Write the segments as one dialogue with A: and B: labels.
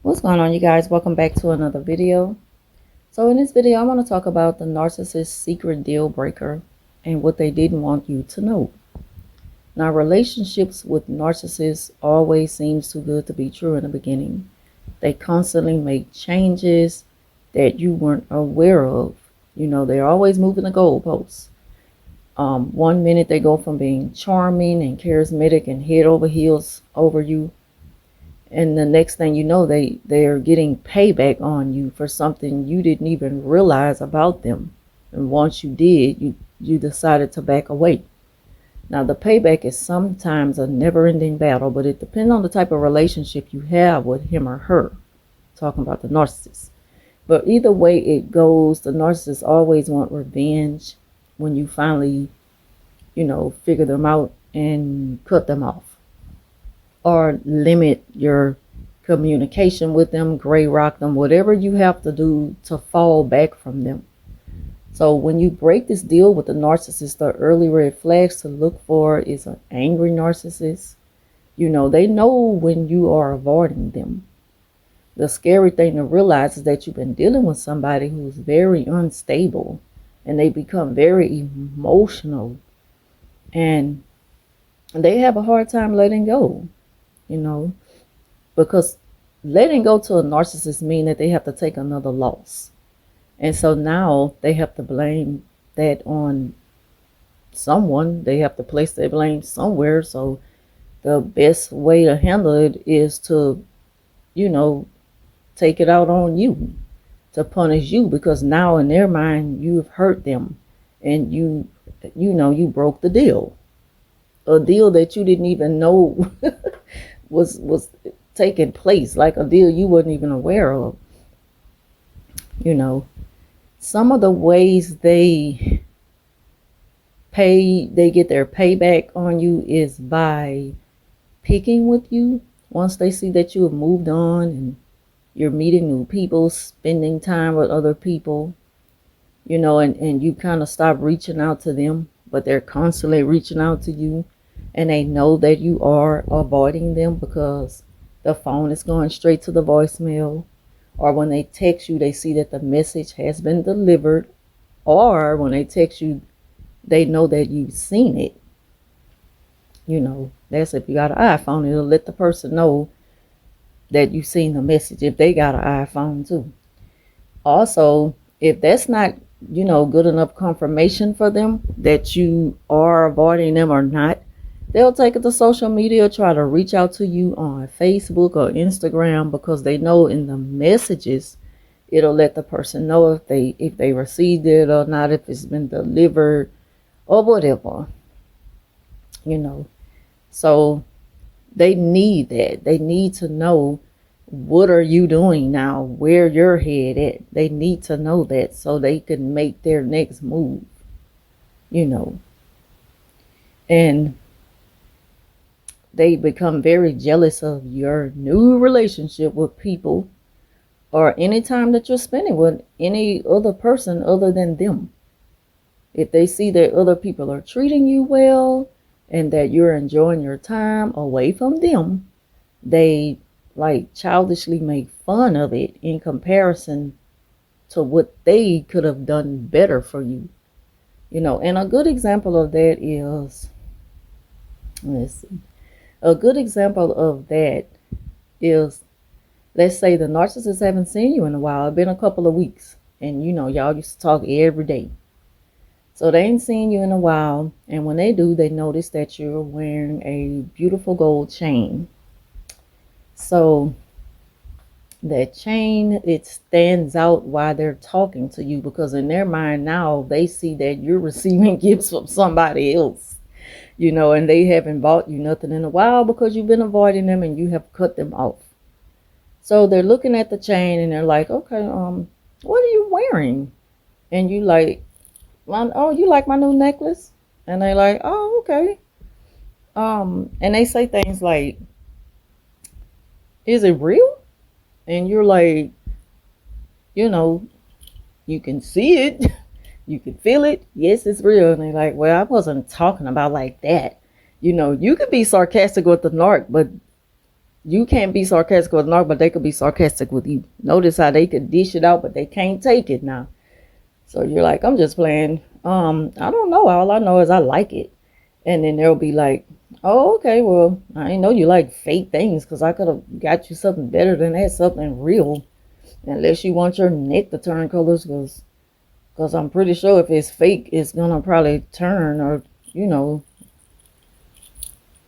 A: What's going on, you guys? Welcome back to another video. So in this video, I want to talk about the narcissist secret deal breaker and what they didn't want you to know. Now, relationships with narcissists always seems too good to be true in the beginning. They constantly make changes that you weren't aware of. They're always moving the goalposts. One minute they go from being charming and charismatic and head over heels over you, and the next thing you know, they're getting payback on you for something you didn't even realize about them. And once you did, you decided to back away. Now, the payback is sometimes a never-ending battle, but it depends on the type of relationship you have with him or her. Talking about the narcissist. But either way it goes, the narcissists always want revenge when you finally, figure them out and cut them off, or limit your communication with them, gray rock them, whatever you have to do to fall back from them. So when you break this deal with the narcissist, the early red flags to look for is an angry narcissist. They know when you are avoiding them. The scary thing to realize is that you've been dealing with somebody who's very unstable, and they become very emotional, and they have a hard time letting go. Because letting go to a narcissist means that they have to take another loss. And so now they have to blame that on someone. They have to place their blame somewhere. So the best way to handle it is to, take it out on you, to punish you, because now in their mind you've hurt them, and you broke the deal. A deal that you didn't even know was taking place, like a deal you wasn't even aware of. Some of the ways they get their payback on you is by picking with you. Once they see that you have moved on and you're meeting new people, spending time with other people, and you kind of stop reaching out to them, but they're constantly reaching out to you. And they know that you are avoiding them because the phone is going straight to the voicemail. Or when they text you, they see that the message has been delivered. Or when they text you, they know that you've seen it. That's if you got an iPhone, it'll let the person know that you've seen the message if they got an iPhone too. Also, if that's not, good enough confirmation for them that you are avoiding them or not, they'll take it to social media, try to reach out to you on Facebook or Instagram, because they know in the messages it'll let the person know if they received it or not, if it's been delivered or whatever. So they need that. They need to know, what are you doing now, where your head at. They need to know that so they can make their next move. And they become very jealous of your new relationship with people, or any time that you're spending with any other person other than them. If they see that other people are treating you well and that you're enjoying your time away from them, they childishly make fun of it in comparison to what they could have done better for you. And a good example of that is, let's see. A good example of that is, let's say the narcissist haven't seen you in a while. It's been a couple of weeks, and y'all used to talk every day. So they ain't seen you in a while, and when they do, they notice that you're wearing a beautiful gold chain. So that chain, it stands out while they're talking to you, because in their mind now, they see that you're receiving gifts from somebody else. And they haven't bought you nothing in a while because you've been avoiding them and you have cut them off. So they're looking at the chain and they're like, okay, what are you wearing? And you like, oh, you like my new necklace? And they're like, oh, okay. And they say things like, is it real? And you're like, you can see it. You can feel it. Yes, it's real. And they're like, well, I wasn't talking about like that. You could be sarcastic with the narc, but You can't be sarcastic with narc, but they could be sarcastic with you. Notice how they could dish it out, but they can't take it now. So you're like, I'm just playing. I don't know. All I know is I like it. And then they'll be like, oh, okay, well, I didn't know you like fake things because I could have got you something better than that, something real. Unless you want your neck to turn colors, because I'm pretty sure if it's fake, it's going to probably turn or, you know,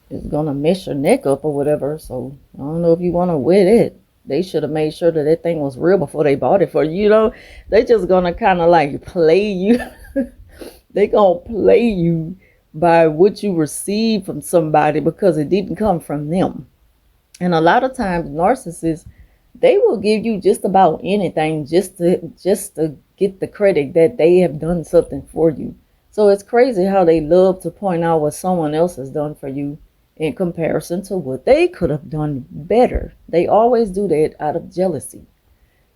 A: it's going to mess your neck up or whatever. So I don't know if you want to wear it. They should have made sure that that thing was real before they bought it for you. You know, they just going to kind of like play you. They going to play you by what you receive from somebody because it didn't come from them. And a lot of times narcissists, they will give you just about anything just to get the credit that they have done something for you. So it's crazy how they love to point out what someone else has done for you in comparison to what they could have done better. They always do that out of jealousy.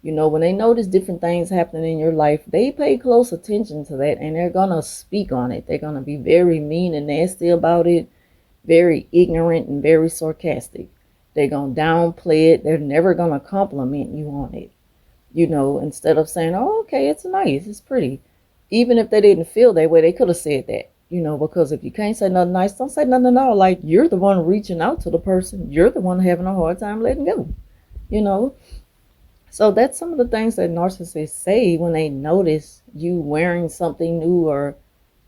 A: You know, when they notice different things happening in your life, they pay close attention to that and they're going to speak on it. They're going to be very mean and nasty about it, very ignorant and very sarcastic. They're going to downplay it. They're never going to compliment you on it. You know, instead of saying, oh, okay, it's nice, it's pretty. Even if they didn't feel that way, they could have said that. You know, because if you can't say nothing nice, don't say nothing at all. Like, you're the one reaching out to the person. You're the one having a hard time letting go. You know, so that's some of the things that narcissists say when they notice you wearing something new, or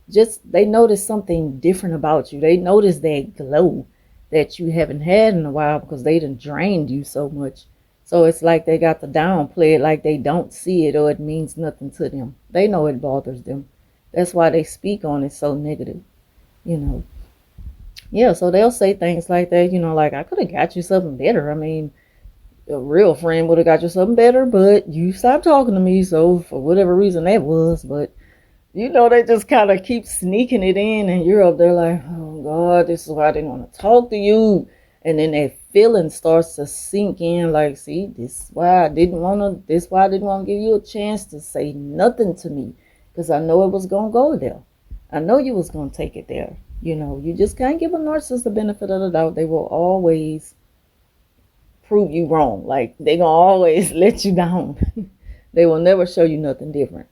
A: just they notice something different about you. They notice that glow that you haven't had in a while because they done drained you so much. So it's like they got to downplay it, like they don't see it or it means nothing to them. They know it bothers them. That's why they speak on it so negative, you know. Yeah, so they'll say things like that, you know, like, I could have got you something better. I mean, a real friend would have got you something better, but you stopped talking to me, so for whatever reason that was. But you know, they just kind of keep sneaking it in, and you're up there like, oh God, this is why I didn't want to talk to you. And then that feeling starts to sink in, like, see, this is why I didn't want to, this is why I didn't want to give you a chance to say nothing to me, because I know it was going to go there. I know you was going to take it there. You know, you just can't give a narcissist the benefit of the doubt. They will always prove you wrong. Like, they gonna always let you down. They will never show you nothing different.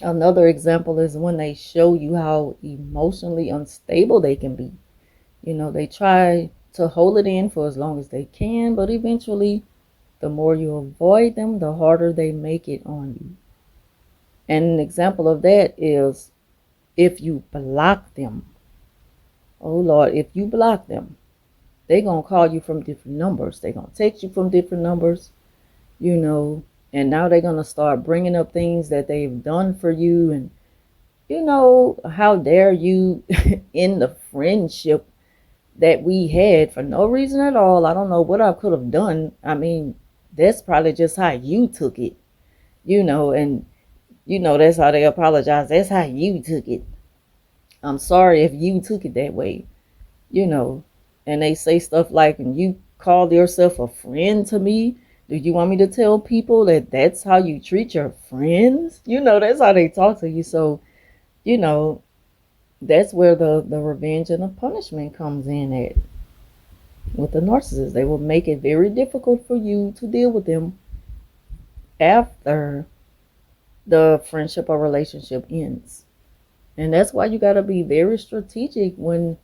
A: Another example is when they show you how emotionally unstable they can be. You know, they try to hold it in for as long as they can, but eventually, the more you avoid them, the harder they make it on you. And an example of that is if you block them. Oh Lord, if you block them, they're going to call you from different numbers. They're going to text you from different numbers, you know, and now they're going to start bringing up things that they've done for you. And, you know, how dare you in the friendship that we had for no reason at all. I don't know what I could have done. I mean, that's probably just how you took it, you know, and, you know, that's how they apologize. That's how you took it. I'm sorry if you took it that way, you know. And they say stuff like, and you call yourself a friend to me? Do you want me to tell people that that's how you treat your friends? You know, that's how they talk to you. So, you know, that's where the revenge and the punishment comes in at. With the narcissist, they will make it very difficult for you to deal with them after the friendship or relationship ends. And that's why you got to be very strategic when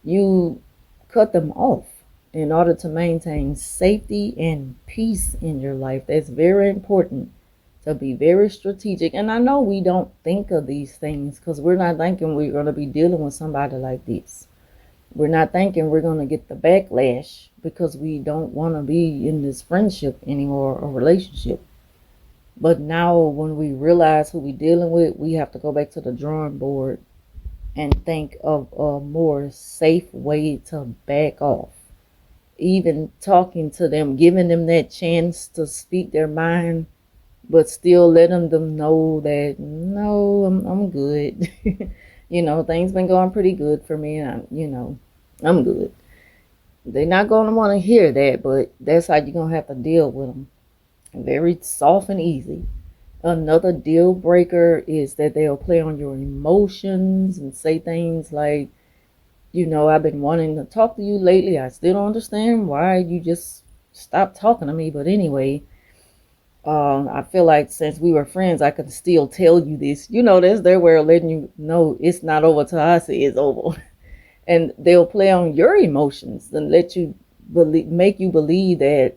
A: you cut them off in order to maintain safety and peace in your life. That's very important, to be very strategic. And I know we don't think of these things because we're not thinking we're going to be dealing with somebody like this. We're not thinking we're going to get the backlash because we don't want to be in this friendship anymore or relationship. But now when we realize who we're dealing with, we have to go back to the drawing board and think of a more safe way to back off. Even talking to them, giving them that chance to speak their mind, but still letting them know that, no, I'm good. You know, things been going pretty good for me, and I'm good. They're not going to want to hear that, but that's how you're going to have to deal with them. Very soft and easy. Another deal breaker is that they'll play on your emotions and say things like, You know, I've been wanting to talk to you lately. I still don't understand why you just stopped talking to me. But anyway, I feel like since we were friends, I could still tell you this. You know, that's their way of letting you know it's not over till I say it's over. And they'll play on your emotions and let you make you believe that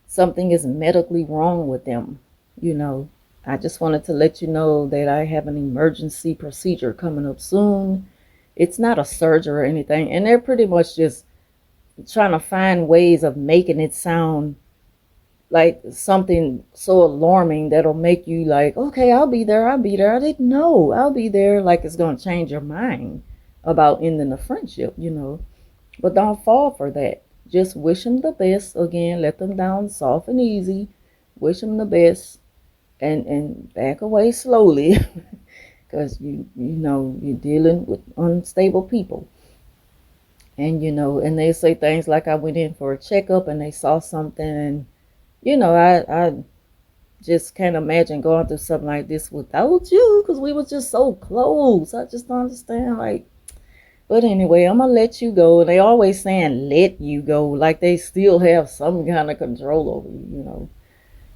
A: something is medically wrong with them. You know, I just wanted to let you know that I have an emergency procedure coming up soon. It's not a surgery or anything, and they're pretty much just trying to find ways of making it sound like something so alarming that'll make you like, okay, I'll be there, I'll be there. I didn't know I'll be there. Like it's gonna change your mind about ending the friendship, you know. But don't fall for that. Just wish them the best. Again, let them down soft and easy. Wish them the best, and back away slowly, because you know you're dealing with unstable people. And you know, and they say things like, I went in for a checkup and they saw something, and you know, I just can't imagine going through something like this without you, because we were just so close. I just don't understand, like. But anyway, I'm gonna let you go. They always saying let you go, like they still have some kind of control over you, you know,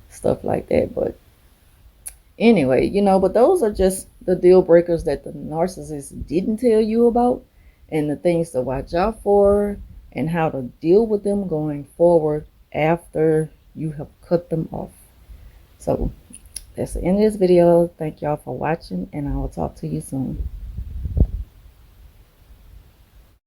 A: stuff like that. But anyway, you know, but those are just the deal breakers that the narcissist didn't tell you about, and the things to watch out for, and how to deal with them going forward after you have cut them off. So that's the end of this video. Thank y'all for watching, and I will talk to you soon.